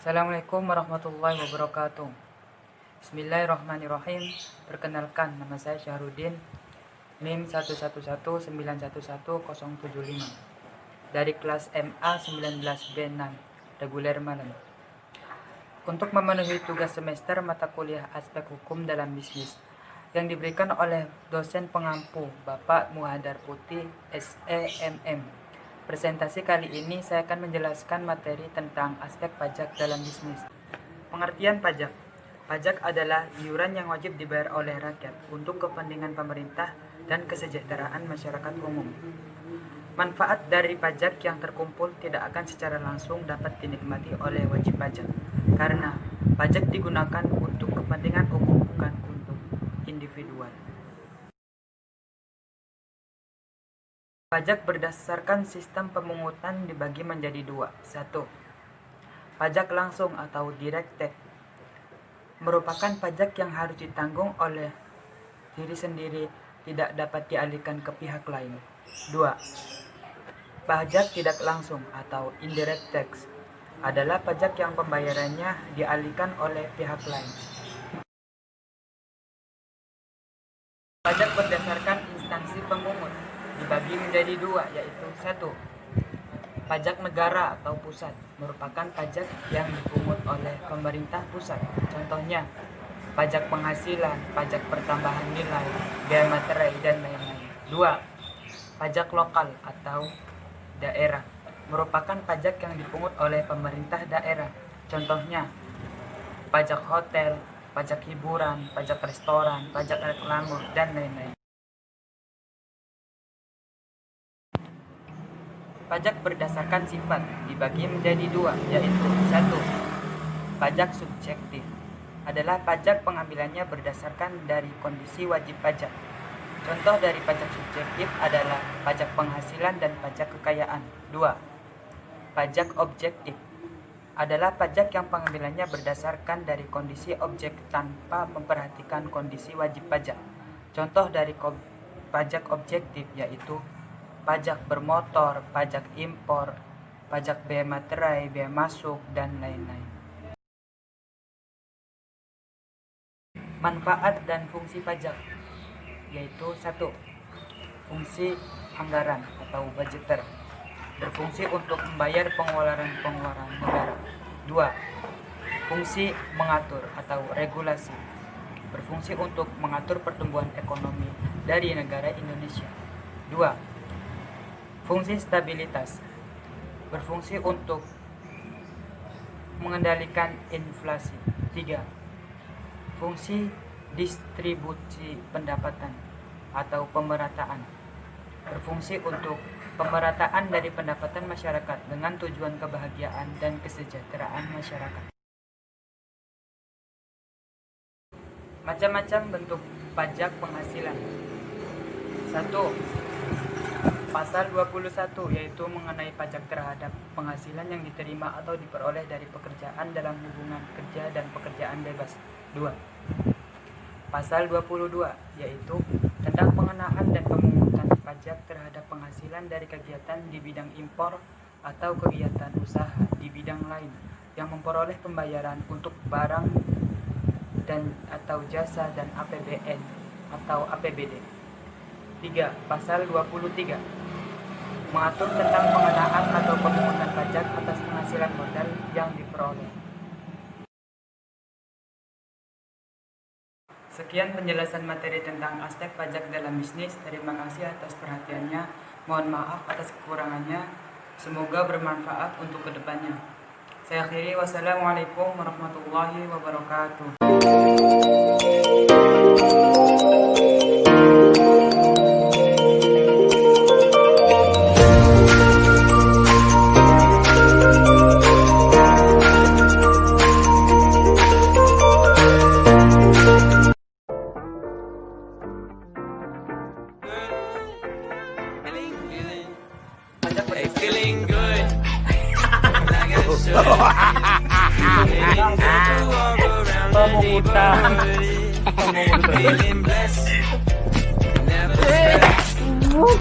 Assalamualaikum warahmatullahi wabarakatuh. Bismillahirrahmanirrahim. Perkenalkan, nama saya Syahrudin, NIM 111911075 dari kelas MA 19B6 reguler malam. Untuk memenuhi tugas semester mata kuliah aspek hukum dalam bisnis yang diberikan oleh dosen pengampu Bapak Muhadar Putih SEMM. Presentasi kali ini saya akan menjelaskan materi tentang aspek pajak dalam bisnis. Pengertian pajak. Pajak adalah iuran yang wajib dibayar oleh rakyat untuk kepentingan pemerintah dan kesejahteraan masyarakat umum. Manfaat dari pajak yang terkumpul tidak akan secara langsung dapat dinikmati oleh wajib pajak, karena pajak digunakan untuk kepentingan umum bukan untuk individual. Pajak berdasarkan sistem pemungutan dibagi menjadi dua. 1. Pajak langsung atau direct tax merupakan pajak yang harus ditanggung oleh diri sendiri, tidak dapat dialihkan ke pihak lain. 2. Pajak tidak langsung atau indirect tax adalah pajak yang pembayarannya dialihkan oleh pihak lain. Pajak berdasarkan instansi pemungut dibagi menjadi dua, yaitu 1. Pajak negara atau pusat merupakan pajak yang dipungut oleh pemerintah pusat. Contohnya, pajak penghasilan, pajak pertambahan nilai, biaya materai, dan lain-lain. 2. Pajak lokal atau daerah merupakan pajak yang dipungut oleh pemerintah daerah. Contohnya, pajak hotel, pajak hiburan, pajak restoran, pajak reklame, dan lain-lain. Pajak berdasarkan sifat dibagi menjadi dua, yaitu 1. Pajak subjektif adalah pajak pengambilannya berdasarkan dari kondisi wajib pajak. Contoh dari pajak subjektif adalah pajak penghasilan dan pajak kekayaan. 2. Pajak objektif adalah pajak yang pengambilannya berdasarkan dari kondisi objek tanpa memperhatikan kondisi wajib pajak. Contoh dari pajak objektif yaitu pajak bermotor, pajak impor, pajak biaya materai, biaya masuk, dan lain-lain. Manfaat dan fungsi pajak yaitu 1. Fungsi anggaran atau budgeter, berfungsi untuk membayar pengeluaran negara. 2. Fungsi mengatur atau regulasi, berfungsi untuk mengatur pertumbuhan ekonomi dari negara Indonesia. 2. Fungsi stabilitas, berfungsi untuk mengendalikan inflasi. 3. Fungsi distribusi pendapatan atau pemerataan, berfungsi untuk pemerataan dari pendapatan masyarakat dengan tujuan kebahagiaan dan kesejahteraan masyarakat. Macam-macam bentuk pajak penghasilan. 1. Pasal 21 yaitu mengenai pajak terhadap penghasilan yang diterima atau diperoleh dari pekerjaan dalam hubungan kerja dan pekerjaan bebas. 2. Pasal 22 yaitu tentang pengenaan dan pemungutan pajak terhadap penghasilan dari kegiatan di bidang impor atau kegiatan usaha di bidang lain yang memperoleh pembayaran untuk barang dan atau jasa dan APBN atau APBD. 3. Pasal 23 mengatur tentang pengenaan atau pemungutan pajak atas penghasilan modal yang diperoleh. Sekian penjelasan materi tentang aspek pajak dalam bisnis. Terima kasih atas perhatiannya. Mohon maaf atas kekurangannya. Semoga bermanfaat untuk kedepannya. Saya akhiri. Wassalamualaikum warahmatullahi wabarakatuh. Hey, feeling good. Like I should. Feeling good to walk around the neighborhood. Feeling blessed. Never